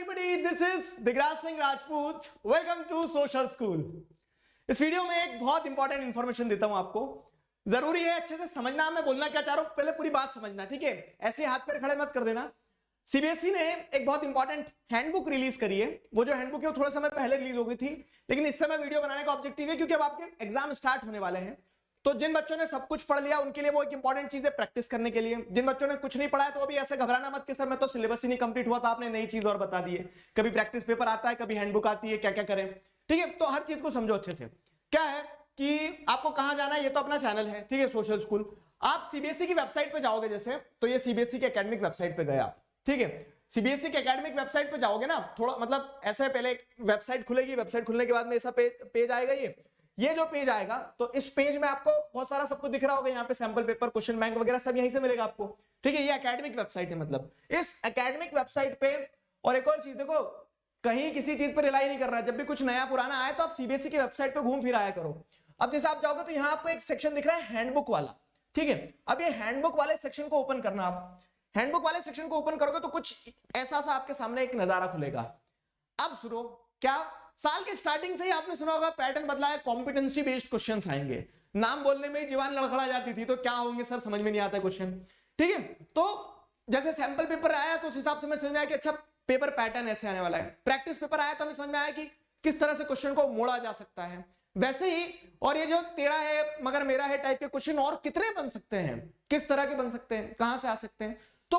everybody, this is Digraj Singh Rajput. Welcome to social school. इस video में एक बहुत इंपॉर्टेंट इंफॉर्मेशन देता हूं आपको. जरूरी है अच्छे से समझना. मैं बोलना क्या चाह रहा हूं पहले पूरी बात समझना, ठीक है? ऐसे हाथ पैर खड़े मत कर देना. सीबीएसई ने एक बहुत इंपॉर्टेंट हैंडबुक रिलीज करी है. वो जो हैंडबुक है वो थोड़ा समय पहले रिलीज हो गई थी, लेकिन इस समय वीडियो बनाने का ऑब्जेक्टिव है क्योंकि अब आपके एग्जाम स्टार्ट होने वाले हैं. तो जिन बच्चों ने सब कुछ पढ़ लिया उनके लिए वो एक इंपॉर्टेंट चीज है प्रैक्टिस करने के लिए. जिन बच्चों ने कुछ नहीं पढ़ा है तो अभी ऐसे घबराना मत कि सर मैं तो सिलेबस ही नहीं कंप्लीट हुआ था, आपने नई चीज और बता दी है. कभी प्रैक्टिस पेपर आता है, कभी हैंडबुक आती है, क्या क्या करें, ठीक है? तो हर चीज को समझो अच्छे से. क्या है कि आपको कहां जाना है, ये तो अपना चैनल है, ठीक है, सोशल स्कूल. आप सीबीएसई की वेबसाइट पे जाओगे जैसे, तो ये सीबीएसई के एकेडमिक वेबसाइट पे गए आप, ठीक है? सीबीएसई के एकेडमिक वेबसाइट पे जाओगे ना, थोड़ा मतलब ऐसे पहले वेबसाइट खुलेगी, वेबसाइट खुलने के बाद में ऐसा पेज आएगा. ये जो पेज आएगा तो इस पेज में आपको बहुत सारा सब कुछ दिख रहा होगा. यहाँ पे सैंपल पेपर, क्वेश्चन बैंक वगैरह सब यहीं से मिलेगा आपको, ठीक है? ये एकेडमिक वेबसाइट है. मतलब इस एकेडमिक वेबसाइट पे, और एक और चीज देखो, कहीं किसी चीज पे रिलाई नहीं कर रहा है. जब भी कुछ नया पुराना आए तो आप सीबीएसई की वेबसाइट पे घूम फिर आया करो. अब जैसे आप जाओगे तो यहाँ आपको एक सेक्शन दिख रहा है हैंडबुक वाला, ठीक है? अब ये हैंडबुक वाले सेक्शन को ओपन करना. आप हैंडबुक वाले सेक्शन को ओपन करोगे तो कुछ ऐसा सा आपके सामने एक नजारा खुलेगा. अब सुनो, क्या साल के स्टार्टिंग से ही आपने सुना होगा पैटर्न बदला है, कॉम्पिटेंसी बेस्ड क्वेश्चंस आएंगे. नाम बोलने में ही जीवान लड़खड़ा जाती थी, तो क्या होंगे सर, समझ में नहीं आता क्वेश्चन, ठीक है? तो जैसे सैंपल पेपर आया तो उस हिसाब से मैं समझ में आया कि अच्छा पेपर पैटर्न ऐसे आने वाला है. प्रैक्टिस पेपर आया तो हमें समझ में आया कि किस तरह से क्वेश्चन को मोड़ा जा सकता है. वैसे ही, और ये जो टेढ़ा है मगर मेरा है टाइप के क्वेश्चन और कितने बन सकते हैं, किस तरह के बन सकते हैं, कहां से आ सकते हैं. तो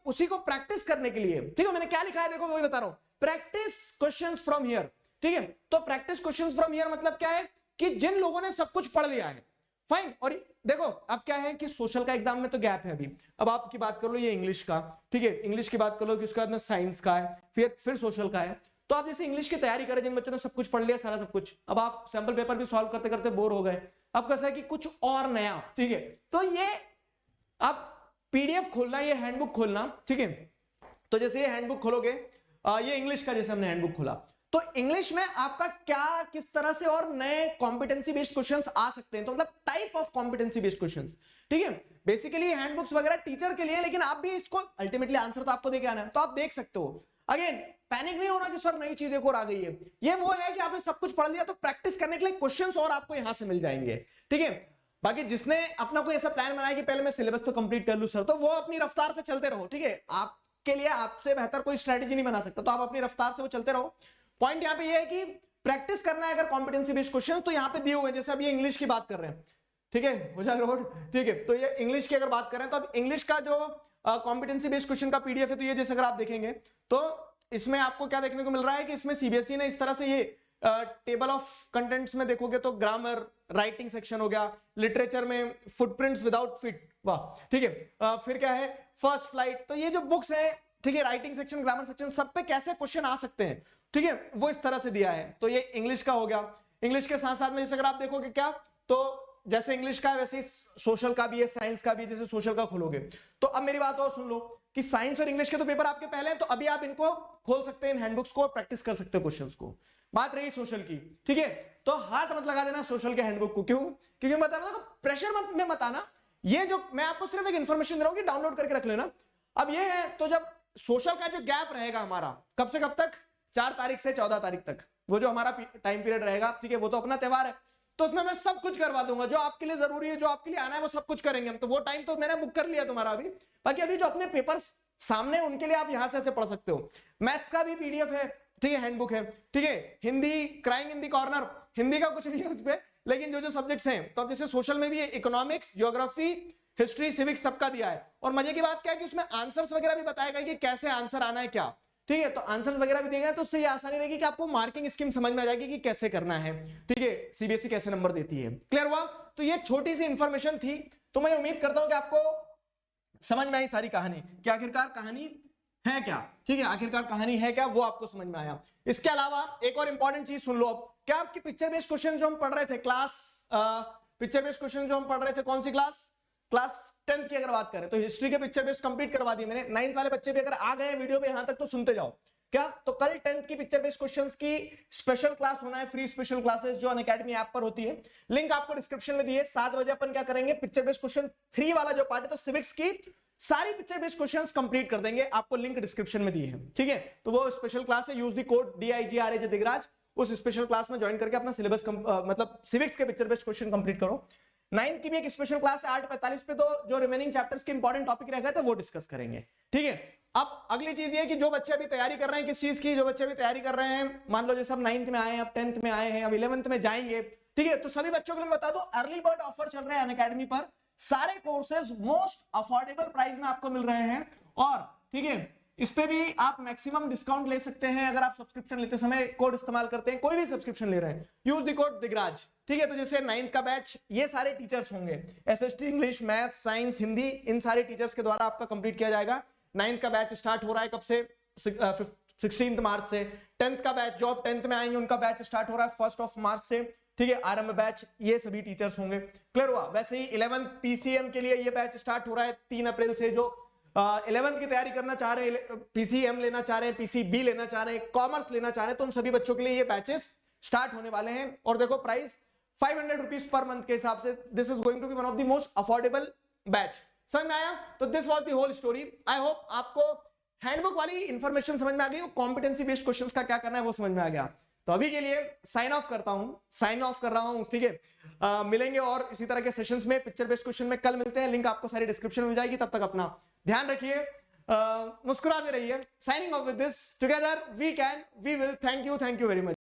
उसी को प्रैक्टिस करने के लिए, ठीक है, मैंने क्या लिखा है देखो, वही बता रहा हूं. प्रैक्टिस क्वेश्चंस फ्रॉम हियर, ठीक है? तो प्रैक्टिस क्वेश्चंस फ्रॉम हियर मतलब क्या है कि जिन लोगों ने सब कुछ पढ़ लिया है, फाइन. और देखो अब क्या है कि सोशल का एग्जाम में तो गैप है अभी. अब आपकी बात कर लो ये इंग्लिश का, ठीक है, इंग्लिश की बात कर लो कि उसके बाद में साइंस का है, फिर सोशल का है. तो आप जैसे इंग्लिश की तैयारी करें, जिन बच्चों ने सब कुछ पढ़ लिया, सारा सब कुछ, अब आप सैंपल पेपर भी सॉल्व करते करते बोर हो गए. अब कैसा है कि कुछ और नया, ठीक है? तो ये आप पीडीएफ खोलना, ये हैंडबुक खोलना, ठीक है? तो जैसे ये हैंडबुक खोलोगे, ये इंग्लिश का जैसे हमने हैंडबुक खोला, तो इंग्लिश में आपका क्या किस तरह से और नए कॉम्पिटेंसी बेस्ड क्वेश्चंस आ सकते हैं. तो मतलब type of competency based questions, ठीक है? बेसिकली हैंडबुक्स वगैरह टीचर के लिए, लेकिन आप भी इसको अल्टीमेटली आंसर तो आपको देके आना है, तो आप देख सकते हो. अगेन पैनिक नहीं होना कि सर नई चीज एक और आ गई है. ये वो है कि आपने सब कुछ पढ़ लिया तो प्रैक्टिस करने के लिए क्वेश्चंस और आपको यहां से मिल जाएंगे, ठीक है? बाकी जिसने अपना कोई ऐसा प्लान बनाया कि पहले मैं सिलेबस तो कंप्लीट कर लूं सर, तो वो अपनी रफ्तार से चलते रहो, ठीक है? आपके लिए आपसे बेहतर कोई स्ट्रेटेजी नहीं बना सकता, तो आप अपनी रफ्तार से वो चलते रहो. पॉइंट यहां पे ये है कि प्रैक्टिस करना है अगर कॉम्पिटेंसी बेस्ड क्वेश्चन, तो यहां पे दिए हुए हैं. जैसे अब ये इंग्लिश की बात कर रहे हैं, ठीक है, हो जाए रोड, ठीक है? तो ये इंग्लिश की अगर बात करें तो अब इंग्लिश का जो कॉम्पिटेंसी बेस्ड क्वेश्चन का पीडीएफ है, तो ये जैसे अगर आप देखेंगे तो इसमें आपको क्या देखने को मिल रहा है कि इसमें सीबीएसई ने इस तरह से ये टेबल ऑफ कंटेंट्स में देखोगे तो ग्रामर, राइटिंग सेक्शन हो गया, लिटरेचर में फुटप्रिंट्स विदाउट फिट, वाह, ठीक है? फिर क्या है, फर्स्ट फ्लाइट. तो ये जो बुक्स है, ठीक है, राइटिंग सेक्शन, ग्रामर सेक्शन, सब पे कैसे क्वेश्चन आ सकते हैं, ठीक है, वो इस तरह से दिया है. तो ये इंग्लिश का हो गया. इंग्लिश के साथ साथ में जैसे अगर आप देखोगे क्या, तो जैसे इंग्लिश का है वैसे ही सोशल का भी है, साइंस का भी है. जैसे सोशल का खोलोगे तो अब मेरी बात और सुन लो कि साइंस और इंग्लिश के तो पेपर आपके पहले हैं, तो अभी आप इनको खोल सकते हैं, इन हैंडबुक्स को, प्रैक्टिस कर सकते हो क्वेश्चंस को. बात रही सोशल की, ठीक है? तो हाथ मत लगा देना सोशल के हैंडबुक को. क्यों? क्योंकि बता रहा हूं, प्रेशर में मत आना. ये जो मैं आपको सिर्फ एक इंफॉर्मेशन दे रहा हूं कि डाउनलोड करके रख लेना. अब ये है, तो जब सोशल का जो गैप रहेगा हमारा, कब से कब तक, 4 तारीख से 14 तारीख तक, वो जो हमारा टाइम पीरियड रहेगा, ठीक है, वो तो अपना त्योहार है, तो उसमें मैं सब कुछ करवा दूंगा जो आपके लिए जरूरी है, जो आपके लिए आना है वो सब कुछ करेंगे हम. तो वो टाइम तो मैंने बुक कर लिया तुम्हारा अभी. बाकी अभी जो अपने पेपर्स सामने, उनके लिए आप यहां से ऐसे पढ़ सकते हो. मैथ्स का भी पीडीएफ है, ठीक है, हैंडबुक है, ठीक है? हिंदी, क्राइम इन दी कॉर्नर, हिंदी का कुछ नहीं है उस पर, लेकिन जो जो सब्जेक्ट्स हैं, तो अब जैसे सोशल में भी इकोनॉमिक्स, ज्योग्राफी, हिस्ट्री, सिविक्स सबका दिया है. और मजे की बात क्या है कि उसमें आंसर्स वगैरह भी बताया गया कि कैसे आंसर आना है, क्या, ठीक है? तो आंसर्स वगैरह भी दिए गए, तो उससे ये आसानी रहेगी कि आपको मार्किंग स्कीम समझ में आ जाएगी कि कैसे करना है, ठीक है? सीबीएसई कैसे नंबर देती है. क्लियर हुआ? तो ये छोटी सी इंफॉर्मेशन थी. तो मैं उम्मीद करता हूं कि आपको समझ में आई सारी कहानी, कि आखिरकार कहानी है क्या, ठीक है? आखिरकार कहानी है क्या, वो आपको समझ में आया. इसके अलावा एक और इंपॉर्टेंट चीज सुन लो. अब क्या आपकी पिक्चर बेस्ड क्वेश्चन जो हम पढ़ रहे थे, पिक्चर बेस्ड क्वेश्चन जो हम पढ़ रहे थे, कौन सी क्लास 10th की अगर बात करें तो हिस्ट्री के पिक्चर बेस्ड कंप्लीट करवा दिए मैंने. 9th वाले बच्चे भी अगर आ गए वीडियो पे यहां तक तो सुनते जाओ. क्या, तो कल 10th की पिक्चर बेस्ड क्वेश्चंस की स्पेशल क्लास होना है, फ्री स्पेशल क्लासेस जो अनअकैडमी ऐप पर होती है. लिंक आपको डिस्क्रिप्शन में दी है. 7 बजे अपन क्या करेंगे, पिक्चर बेस्ड क्वेश्चन 3 वाला जो पार्ट है, तो सिविक्स की सारी पिक्चर बेस्ड क्वेश्चंस कंप्लीट कर देंगे, आपको लिंक डिस्क्रिप्शन में दिए हैं, ठीक है। तो वो स्पेशल क्लास है, use the code DIGRAJ Digraj, उस स्पेशल क्लास में ज्वाइन करके अपना सिलेबस मतलब सिविक्स के पिक्चर बेस्ड क्वेश्चन कंप्लीट करो। 9th की भी एक स्पेशल क्लास है 8:45 पे, तो जो रिमेनिंग चैप्टर्स के इंपॉर्टेंट टॉपिक रह गए थे वो डिस्कस करेंगे, ठीक है। अब अगली चीज ये कि जो बच्चे अभी तैयारी कर रहे हैं किस चीज की, जो बच्चे अभी तैयारी कर रहे हैं, मान लो जैसे अब 9th में आए हैं, अब 10th में आए हैं, अब 11th में जाएंगे, ठीक है, तो सभी बच्चों को मैं बता दूं अर्ली बर्ड ऑफर चल रहा है अनअकैडमी पर, सारे कोर्सेज मोस्ट अफोर्डेबल प्राइस में आपको मिल रहे हैं, और ठीक है इस पे भी आप मैक्सिमम डिस्काउंट ले सकते हैं अगर आप सब्सक्रिप्शन लेते समय कोड इस्तेमाल करते हैं, कोई भी सब्सक्रिप्शन ले रहे हैं यूज द कोड दिगराज, ठीक है। तो जैसे 9th का बैच ये सारे टीचर्स होंगे, SST English, math, science, Hindi, इन सारे टीचर्स के द्वारा आपका कंप्लीट किया जाएगा। 9th का बैच स्टार्ट हो रहा है कब से, 16 मार्च से। 10th का बैच जो 10th में आएंगे उनका बैच स्टार्ट हो रहा है 1 मार्च से, ठीक है, आरंभ बैच, ये सभी टीचर्स होंगे, क्लियर हुआ। वैसे ही 11th PCM के लिए ये बैच स्टार्ट हो रहा है 3 अप्रैल से, जो 11th की तैयारी करना चाह रहे हैं, PCM लेना चाह रहे हैं, PCB लेना चाह रहे हैं, कॉमर्स लेना चाह रहे हैं, तो उन सभी बच्चों के लिए ये बैचेस स्टार्ट होने वाले हैं। और देखो प्राइस 500 रुपीज पर मंथ के हिसाब से, this is going to be one of the most affordable batch. समझ में आया? तो this was the whole story. I hope आपको हैंडबुक वाली इंफॉर्मेशन समझ में आ गई, कॉम्पिटेंसी बेस्ड क्वेश्चंस का क्या करना है वो समझ में आ गया। तो अभी के लिए साइन ऑफ करता हूं, साइन ऑफ कर रहा हूं, ठीक है। मिलेंगे और इसी तरह के सेशंस में, पिक्चर बेस्ड क्वेश्चन में कल मिलते हैं, लिंक आपको सारी डिस्क्रिप्शन में मिल जाएगी। तब तक अपना ध्यान रखिए, मुस्कुराते रहिए। Signing off with this, together we can, we will. Thank you very much.